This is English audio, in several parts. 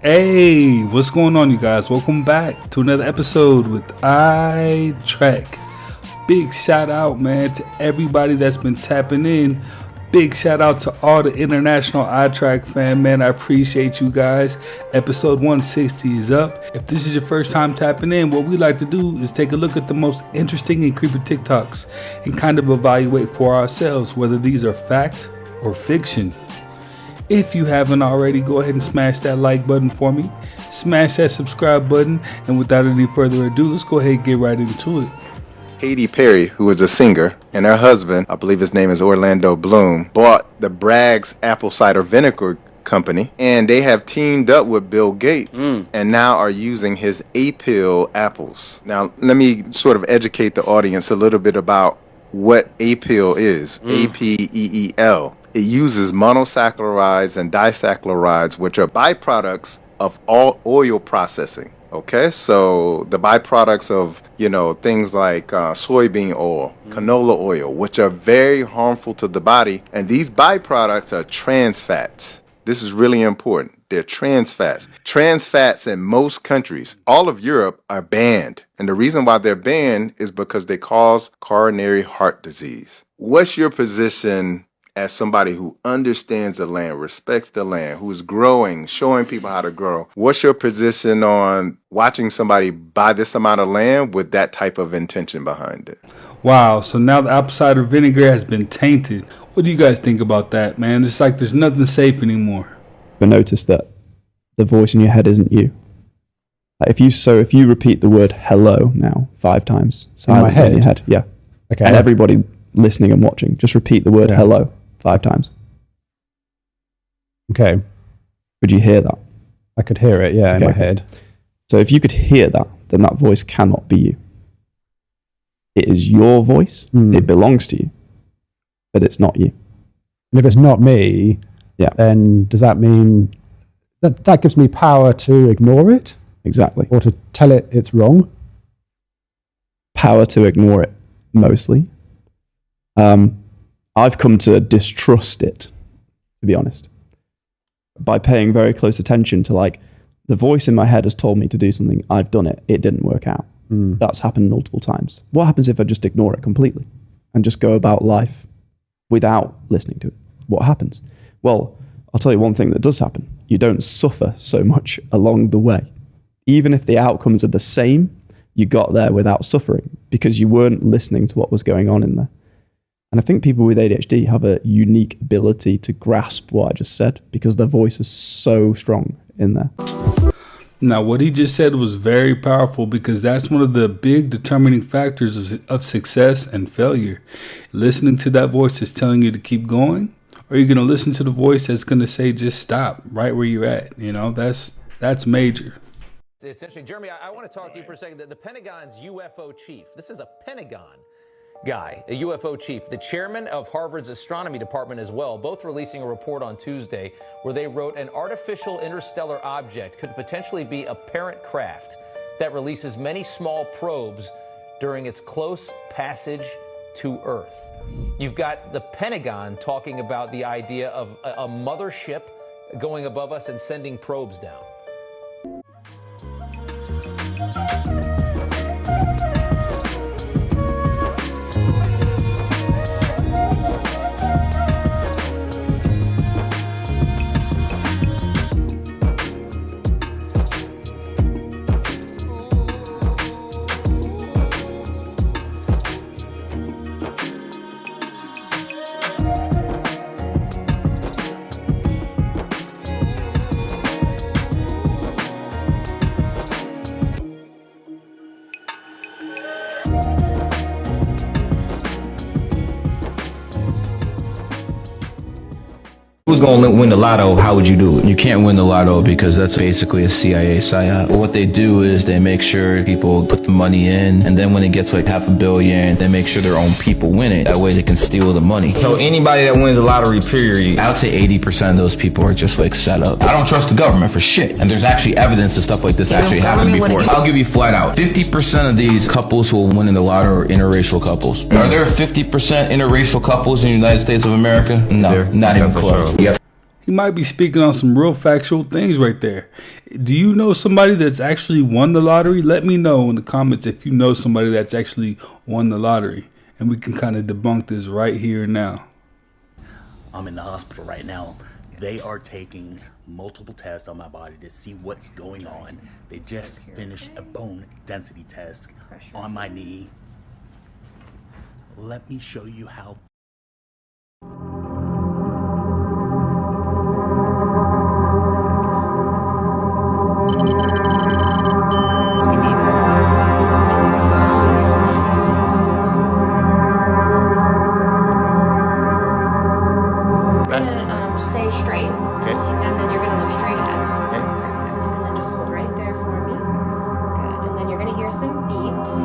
Hey, what's going on, you guys? Welcome back to another episode with iTrek. Big shout out, man, to everybody that's been tapping in. Big shout out to all the international iTrek fan, man. I appreciate you guys. Episode 160 is up. If this is your first time tapping in, what we like to do is take a look at the most interesting and creepy TikToks and kind of evaluate for ourselves whether these are fact or fiction. If you haven't already, go ahead and smash that like button for me. Smash that subscribe button. And without any further ado, let's go ahead and get right into it. Katy Perry, who is a singer, and her husband, I believe his name is Orlando Bloom, bought the Bragg's apple cider vinegar company, and they have teamed up with Bill Gates and now are using his A-pill apples. Now, let me sort of educate the audience a little bit about what A-pill is. A-P-E-E-L. It uses monosaccharides and disaccharides, which are byproducts of all oil processing. Okay, so the byproducts of, things like soybean oil, canola oil, which are very harmful to the body. And these byproducts are trans fats. This is really important. They're trans fats. Trans fats in most countries, all of Europe, are banned. And the reason why they're banned is because they cause coronary heart disease. What's your position as somebody who understands the land, respects the land, who's growing, showing people how to grow? What's your position on watching somebody buy this amount of land with that type of intention behind it? Wow, so now the apple cider vinegar has been tainted. What do you guys think about that, man? It's like there's nothing safe anymore. But notice that the voice in your head isn't you. Like if you repeat the word hello now 5 times in my head? in your head, yeah. Okay. And everybody listening and watching, just repeat the word hello 5 times. Okay. Would you hear that? I could hear it, in my head. So if you could hear that, then that voice cannot be you. It is your voice. It belongs to you, but it's not you. And if it's not me, then does that mean that gives me power to ignore it? Exactly. Or to tell it it's wrong? Power to ignore it, mostly. I've come to distrust it, to be honest, by paying very close attention to the voice in my head has told me to do something. I've done it. It didn't work out. That's happened multiple times. What happens if I just ignore it completely and just go about life without listening to it? What happens? Well, I'll tell you one thing that does happen. You don't suffer so much along the way. Even if the outcomes are the same, you got there without suffering because you weren't listening to what was going on in there. And I think people with ADHD have a unique ability to grasp what I just said because their voice is so strong in there. Now, what he just said was very powerful because that's one of the big determining factors of success and failure. Listening to that voice that's telling you to keep going, or you're going to listen to the voice that's going to say, just stop right where you're at. That's major. It's interesting. Jeremy, I want to talk to you for a second. The Pentagon's UFO chief, this is a Pentagon guy, a UFO chief, the chairman of Harvard's astronomy department as well, both releasing a report on Tuesday where they wrote an artificial interstellar object could potentially be a parent craft that releases many small probes during its close passage to Earth. You've got the Pentagon talking about the idea of a mothership going above us and sending probes down. Who's going to win the lotto? How would you do it? You can't win the lotto because that's basically a CIA psyop. But what they do is they make sure people put the money in, and then when it gets like $500 million, they make sure their own people win it. That way they can steal the money. So anybody that wins the lottery, period, I would say 80% of those people are just like set up. I don't trust the government for shit. And there's actually evidence that stuff like this actually happened before. I'll give you flat out. 50% of these couples who will win in the lotto are interracial couples. Are there 50% interracial couples in the United States of America? No, not even close. He he might be speaking on some real factual things right there. Do you know somebody that's actually won the lottery? Let me know in the comments if you know somebody that's actually won the lottery, and we can kind of debunk this right here and now. I'm in the hospital right now. They are taking multiple tests on my body to see what's going on. They just finished a bone density test on my knee. Let me show you how. We need more. You're gonna stay straight. Okay. And then you're gonna look straight ahead. Okay. Perfect. And then just hold right there for me. Good. And then you're gonna hear some beeps. Perfect.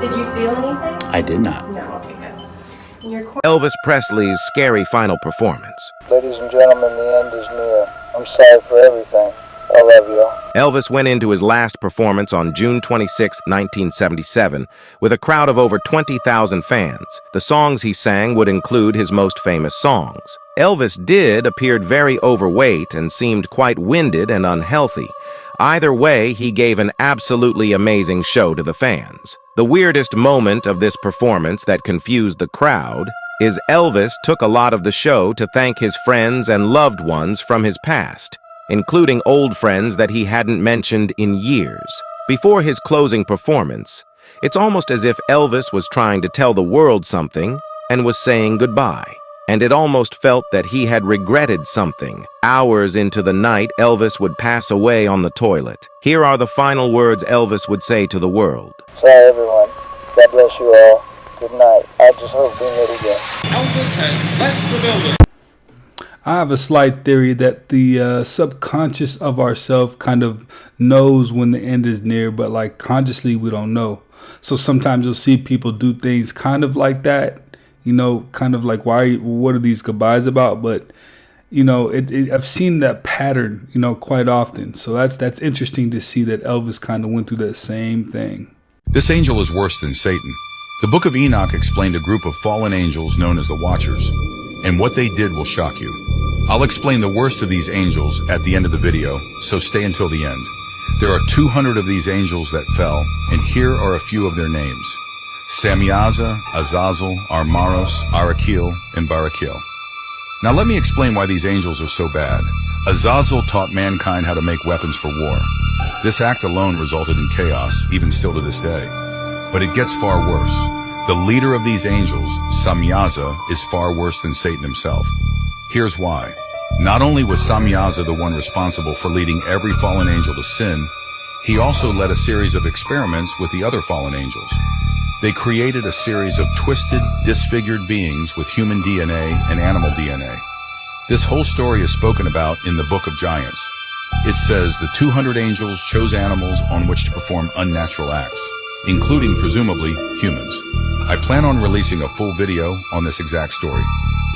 Did you feel anything? I did not. No. Okay, good. And your core. Elvis Presley's scary final performance. Ladies and gentlemen, the end is near. I'm sorry for everything. I love you all. Elvis went into his last performance on June 26, 1977, with a crowd of over 20,000 fans. The songs he sang would include his most famous songs. Elvis appeared very overweight and seemed quite winded and unhealthy. Either way, he gave an absolutely amazing show to the fans. The weirdest moment of this performance that confused the crowd is Elvis took a lot of the show to thank his friends and loved ones from his past, including old friends that he hadn't mentioned in years. Before his closing performance, it's almost as if Elvis was trying to tell the world something and was saying goodbye. And it almost felt that he had regretted something. Hours into the night, Elvis would pass away on the toilet. Here are the final words Elvis would say to the world. Sorry, everyone. God bless you all. Good night. I just hope we meet again. Elvis has left the building. I have a slight theory that the subconscious of ourself kind of knows when the end is near, but like consciously we don't know. So sometimes you'll see people do things kind of like that, you know, kind of like, what are these goodbyes about? But, you know, I've seen that pattern, you know, quite often. So that's interesting to see that Elvis kind of went through that same thing. This angel is worse than Satan. The book of Enoch explained a group of fallen angels known as the Watchers, and what they did will shock you. I'll explain the worst of these angels at the end of the video, so stay until the end. There are 200 of these angels that fell, and here are a few of their names: Samiaza, Azazel, Armaros, Arakil, and Barakil. Now let me explain why these angels are so bad. Azazel taught mankind how to make weapons for war. This act alone resulted in chaos, even still to this day. But it gets far worse. The leader of these angels, Samiaza, is far worse than Satan himself. Here's why. Not only was Samiaza the one responsible for leading every fallen angel to sin, he also led a series of experiments with the other fallen angels. They created a series of twisted, disfigured beings with human DNA and animal DNA. This whole story is spoken about in the Book of Giants. It says the 200 angels chose animals on which to perform unnatural acts, including presumably humans. I plan on releasing a full video on this exact story.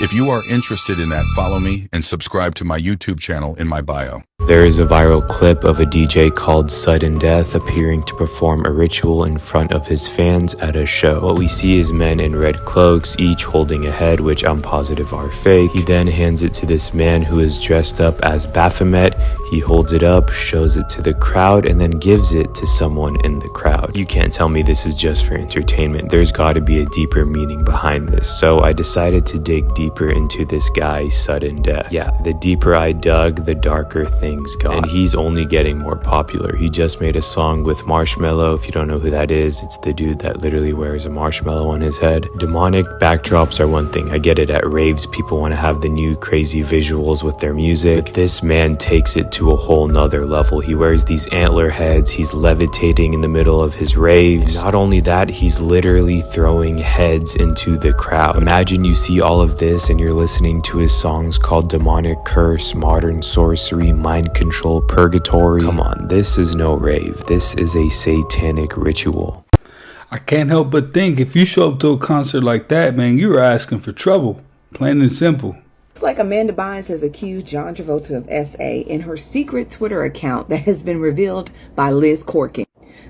If you are interested in that, follow me and subscribe to my YouTube channel in my bio. There is a viral clip of a DJ called Sudden Death appearing to perform a ritual in front of his fans at a show. What we see is men in red cloaks, each holding a head, which I'm positive are fake. He then hands it to this man who is dressed up as Baphomet. He holds it up, shows it to the crowd, and then gives it to someone in the crowd. You can't tell me this is just for entertainment. There's got to be a deeper meaning behind this. So I decided to dig deeper into this guy, Sudden Death. Yeah, the deeper I dug, the darker things got. And he's only getting more popular. He just made a song with Marshmello. If you don't know who that is, it's the dude that literally wears a marshmallow on his head. Demonic backdrops are one thing. I get it, at raves people want to have the new crazy visuals with their music, but this man takes it to a whole nother level. He wears these antler heads, he's levitating in the middle of his raves. And not only that, he's literally throwing heads into the crowd. Imagine you see all of this and you're listening to his songs called Demonic Curse, Modern Sorcery, Mind Control, Purgatory. Come on, this is no rave. This is a satanic ritual. I can't help but think if you show up to a concert like that, man, you're asking for trouble. Plain and simple. Looks like Amanda Bynes has accused John Travolta of SA in her secret Twitter account that has been revealed by Liz Corkin.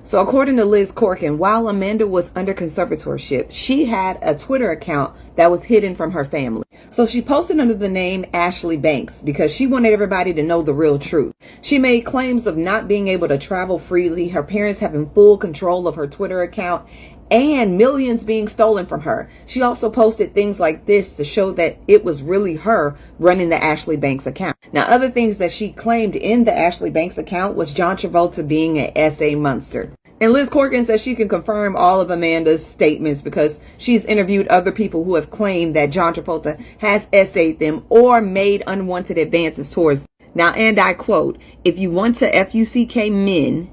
So according to Liz Corkin, while Amanda was under conservatorship, she had a Twitter account that was hidden from her family. So she posted under the name Ashley Banks because she wanted everybody to know the real truth. She made claims of not being able to travel freely, her parents having full control of her Twitter account, and millions being stolen from her. She also posted things like this to show that it was really her running the Ashley Banks account. Now, other things that she claimed in the Ashley Banks account was John Travolta being an SA monster. And Liz Corkin says she can confirm all of Amanda's statements because she's interviewed other people who have claimed that John Travolta has SA'd them or made unwanted advances towards them. Now, and I quote, "If you want to FUCK men,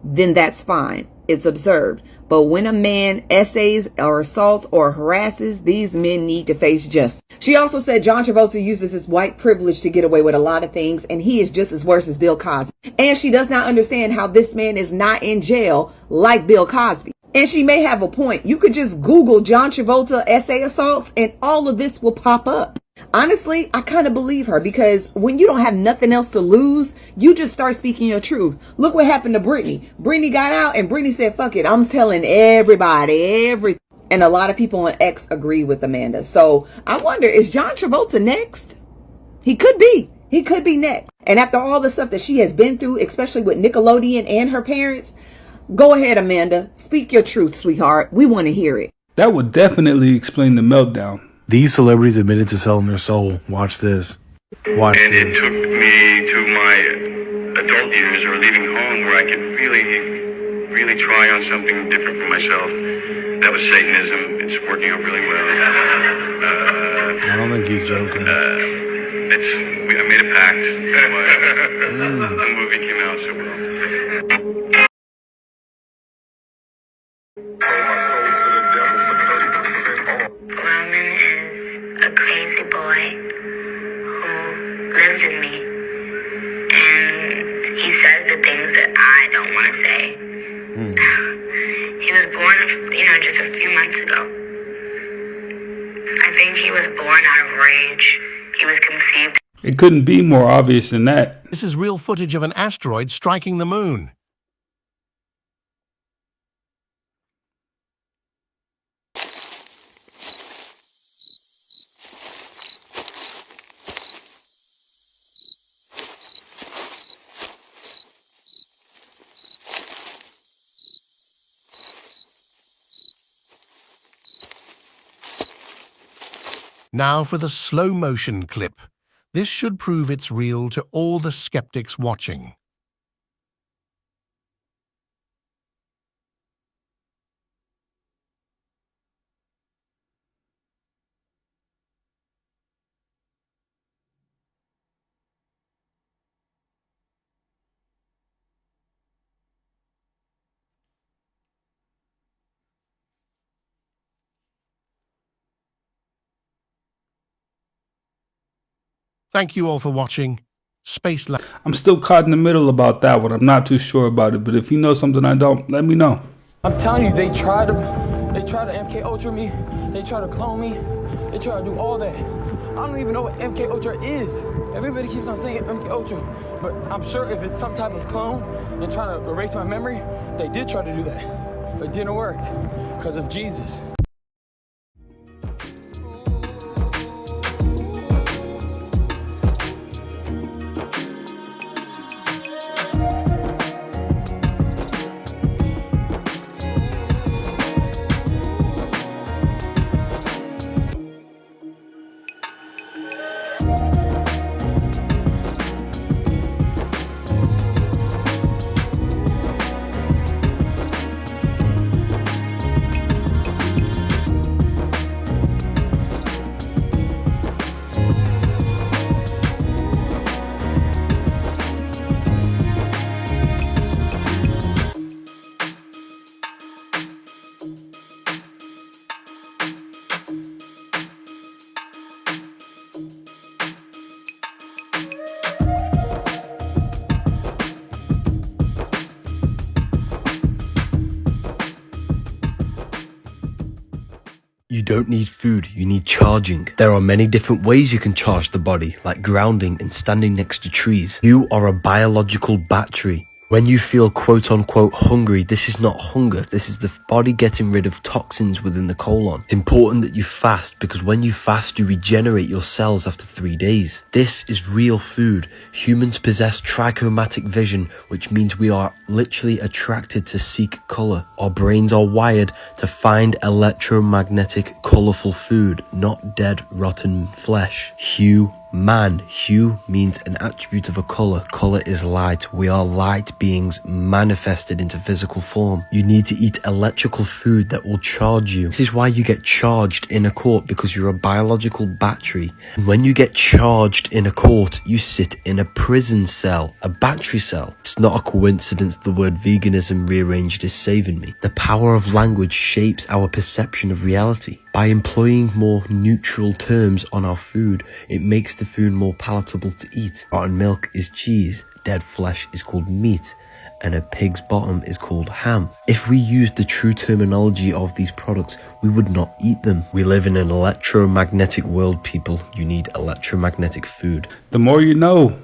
then that's fine. It's observed. But when a man essays or assaults or harasses, these men need to face justice." She also said John Travolta uses his white privilege to get away with a lot of things, and he is just as worse as Bill Cosby. And she does not understand how this man is not in jail like Bill Cosby. And she may have a point. You could just Google John Travolta essay assaults and all of this will pop up. Honestly, I kind of believe her because when you don't have nothing else to lose, you just start speaking your truth. Look what happened to Britney. Britney got out and Britney said, fuck it, I'm telling everybody, everything. And a lot of people on X agree with Amanda. So I wonder, is John Travolta next? He could be. He could be next. And after all the stuff that she has been through, especially with Nickelodeon and her parents, go ahead, Amanda. Speak your truth, sweetheart. We want to hear it. That would definitely explain the meltdown. These celebrities admitted to selling their soul. Watch this. Watch and this. It took me to my adult years or leaving home where I could really try on something different for myself. That was Satanism. It's working out really well. I don't think he's joking. I made a pact. That's why the movie came out so well. Roman is a crazy boy who lives in me, and he says the things that I don't want to say. He was born, just a few months ago. I think he was born out of rage. He was conceived. It couldn't be more obvious than that. This is real footage of an asteroid striking the moon. Now for the slow motion clip. This should prove it's real to all the skeptics watching. Thank you all for watching. Space Lab. I'm still caught in the middle about that one. I'm not too sure about it, but if you know something I don't, let me know. I'm telling you, they try to MK Ultra me. They try to clone me. They try to do all that. I don't even know what MK Ultra is. Everybody keeps on saying MK Ultra, but I'm sure if it's some type of clone and trying to erase my memory, they did try to do that, but it didn't work because of Jesus. don't need food, you need charging. There are many different ways you can charge the body, like grounding and standing next to trees. You are a biological battery. When you feel quote-unquote hungry, this is not hunger, this is the body getting rid of toxins within the colon. It's important that you fast, because when you fast, you regenerate your cells after 3 days. This is real food. Humans possess trichromatic vision, which means we are literally attracted to seek color. Our brains are wired to find electromagnetic, colorful food, not dead, rotten flesh. Hue means an attribute of a color. Color is light. We are light beings manifested into physical form. You need to eat electrical food that will charge you. This is why you get charged in a court, because you're a biological battery. And when you get charged in a court, you sit in a prison cell, a battery cell. It's not a coincidence the word veganism rearranged is saving me. The power of language shapes our perception of reality. By employing more neutral terms on our food, it makes the food more palatable to eat. Rotten milk is cheese, dead flesh is called meat, and a pig's bottom is called ham. If we used the true terminology of these products, we would not eat them. We live in an electromagnetic world, people. You need electromagnetic food. The more you know.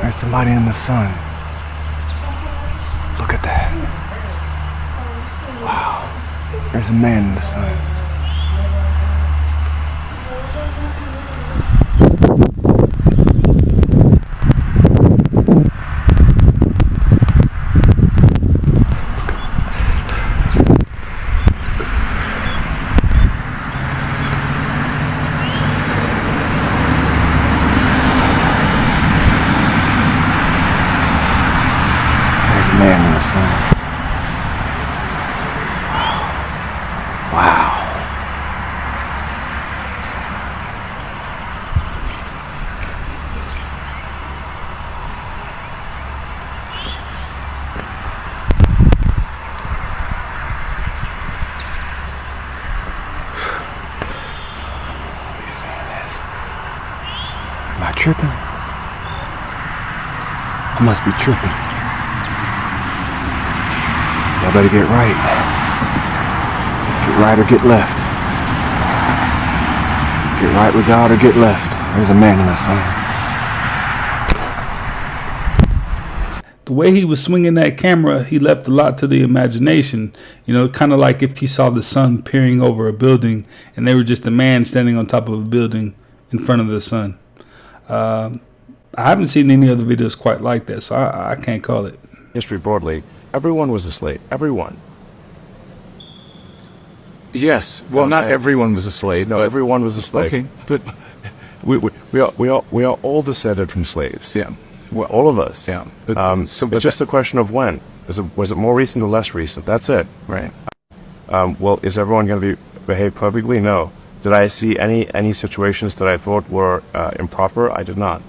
There's somebody in the sun. Look at that. Wow. There's a man in the sun. Man in the sun. Wow. Wow. Are you seeing this? Am I tripping? I must be tripping. Y'all better get right. Get right or get left. Get right with God or get left. There's a man in the sun. The way he was swinging that camera, he left a lot to the imagination. You know, kind of like if he saw the sun peering over a building and they were just a man standing on top of a building in front of the sun. I haven't seen any other videos quite like that, so I can't call it. History broadly. Everyone was a slave. Everyone. Yes. Well, not everyone was a slave. No, everyone was a slave. Okay, but we are all descended from slaves. Yeah. Well, all of us. Yeah. So it's just a question of when. Was it more recent or less recent? That's it. Right. Well, is everyone going to behave publicly? No. Did I see any situations that I thought were improper? I did not.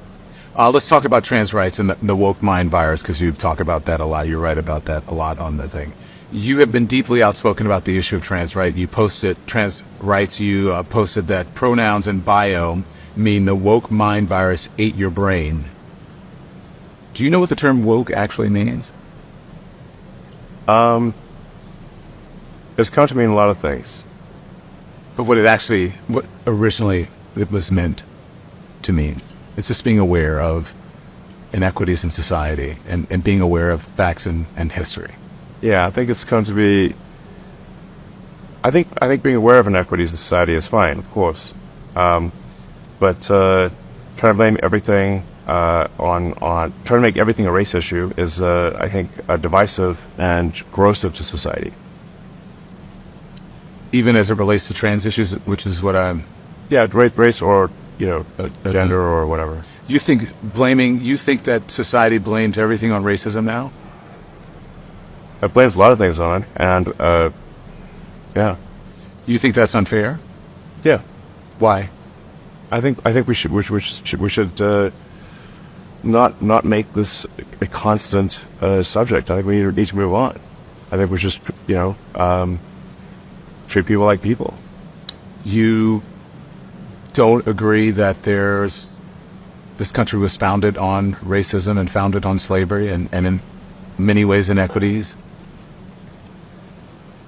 Let's talk about trans rights and the woke mind virus, because you talk about that a lot. You're right about that a lot on the thing. You have been deeply outspoken about the issue of trans rights. You posted trans rights. You posted that pronouns in bio mean the woke mind virus ate your brain. Do you know what the term woke actually means? It's come to mean a lot of things. But what originally it was meant to mean? It's just being aware of inequities in society and being aware of facts and history. Yeah, I think it's come to be. I think being aware of inequities in society is fine, of course, but trying to blame everything on trying to make everything a race issue is, I think, divisive and corrosive to society. even as it relates to trans issues, which is what I'm... Yeah, race or, gender or whatever. You think that society blames everything on racism now? It blames a lot of things on it, and, yeah. You think that's unfair? Yeah. Why? I think we should not make this a constant subject. I think we need to move on. I think we just treat people like people. You don't agree that this country was founded on racism and founded on slavery and in many ways inequities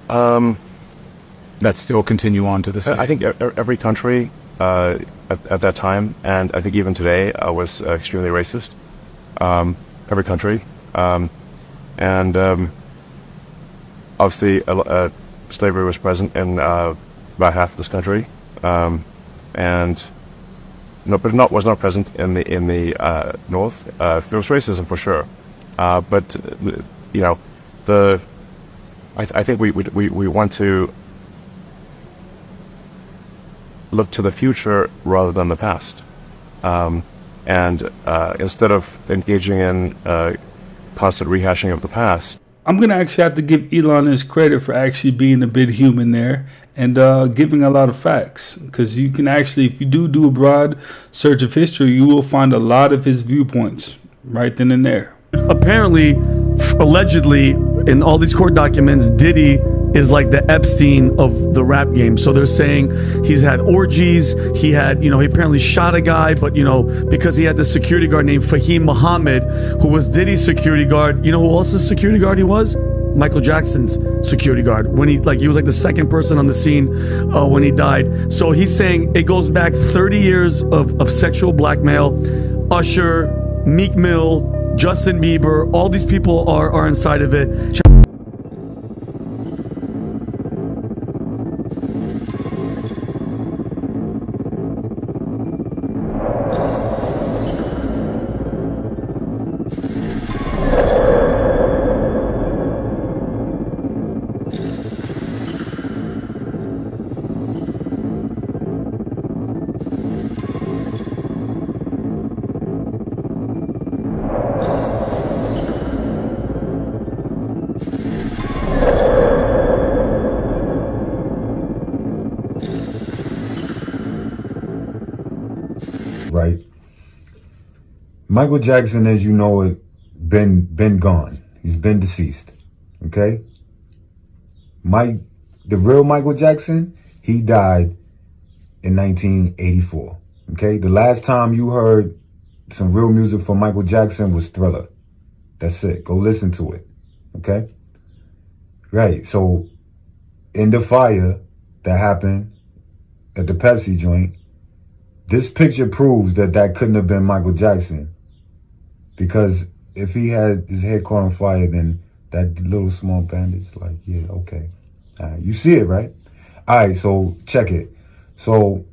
that still continue on to this day? I think every country at that time, and I think even today, was extremely racist. Every country, and obviously slavery was present in about half of this country, and was not present in the north. There was racism for sure, but I think we want to look to the future rather than the past, and instead of engaging in constant rehashing of the past. I'm going to actually have to give Elon his credit for actually being a bit human there and giving a lot of facts, because you can actually, if you do a broad search of history, you will find a lot of his viewpoints right then and there. Apparently, allegedly, in all these court documents, Diddy is like the Epstein of the rap game. So they're saying he's had orgies. He apparently shot a guy, but because he had this security guard named Fahim Muhammad, who was Diddy's security guard. You know who else's security guard he was? Michael Jackson's security guard. When he was like the second person on the scene when he died. So he's saying it goes back 30 years of sexual blackmail. Usher, Meek Mill, Justin Bieber, all these people are inside of it. Right. Michael Jackson, as you know it, been gone. He's been deceased. Okay? The real Michael Jackson, he died in 1984. Okay? The last time you heard some real music from Michael Jackson was Thriller. That's it. Go listen to it. Okay? Right. So in the fire that happened at the Pepsi joint, this picture proves that couldn't have been Michael Jackson, because if he had his head caught on fire, then that little small bandage, like, yeah, okay. All right, you see it, right? All right, so check it. So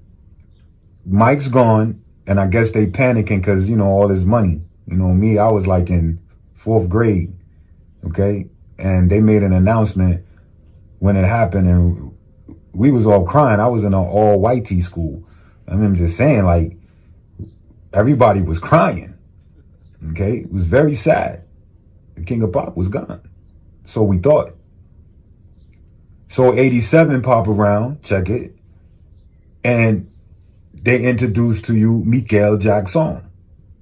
Mike's gone, and I guess they panicking because, all his money. Me, I was like in 4th grade, okay? And they made an announcement when it happened, and we was all crying. I was in an all-whitey school. I mean, I'm just saying, like, everybody was crying, okay? It was very sad. The King of Pop was gone. So we thought. So 87 pop around, check it, and they introduced to you Michael Jackson.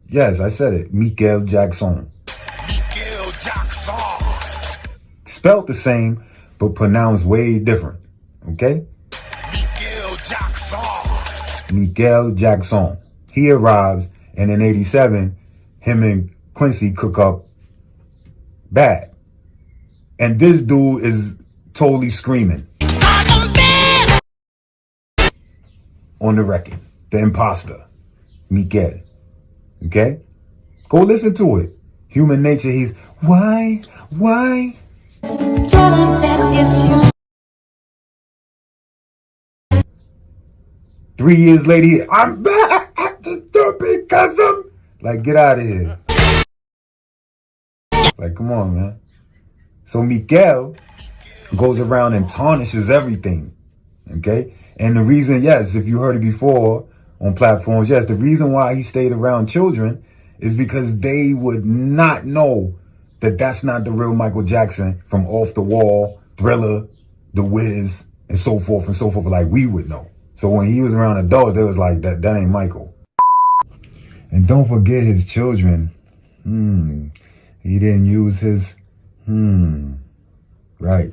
Yes, I said it, Michael Jackson. Michael Jackson. Spelled the same, but pronounced way different, okay? Michael Jackson. He arrives, and in 87, him and Quincy cook up bad. And this dude is totally screaming on the record. The imposter, Miguel. Okay? Go listen to it. Human nature, he's, why? Tell him that it's you. 3 years later, I'm back. I just do it because I'm... Like, get out of here. Like, come on, man. So Miguel goes around and tarnishes everything. Okay? And the reason, yes, if you heard it before on platforms, yes, the reason why he stayed around children is because they would not know that that's not the real Michael Jackson from Off the Wall, Thriller, The Wiz, and so forth, like we would know. So when he was around adults, they was like, that ain't Michael. And don't forget his children. He didn't use his, right.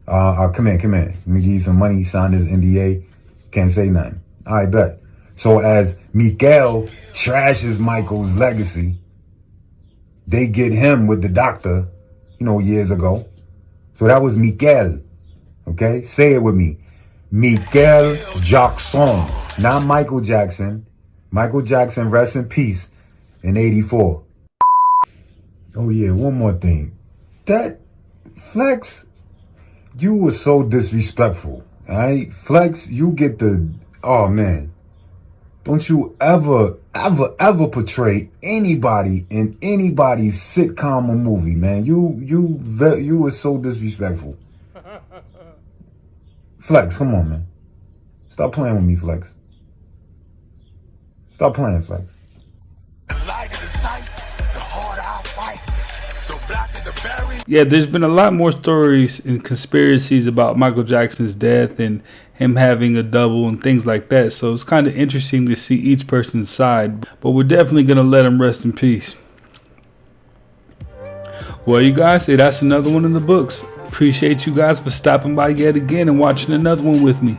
Come in. Let me give you some money. He signed his NDA. Can't say nothing. All right, bet. So as Miguel trashes Michael's legacy, they get him with the doctor, years ago. So that was Miguel. Okay? Say it with me. Miguel Jackson. Not Michael Jackson. Michael Jackson, rest in peace, in 84. Oh yeah, one more thing. That Flex, you were so disrespectful. Alright? Flex, you get the, oh man. Don't you ever portray anybody in anybody's sitcom or movie, man. You were so disrespectful. Flex, come on, man. Stop playing with me, Flex. Stop playing, Flex. Yeah, there's been a lot more stories and conspiracies about Michael Jackson's death and him having a double and things like that. So it's kind of interesting to see each person's side. But we're definitely going to let him rest in peace. Well, you guys, that's another one in the books. Appreciate you guys for stopping by yet again and watching another one with me.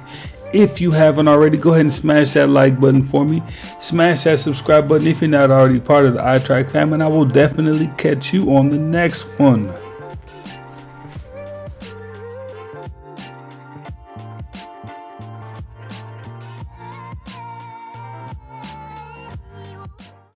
If you haven't already, go ahead and smash that like button for me. Smash that subscribe button if you're not already part of the iTrack family. And I will definitely catch you on the next one.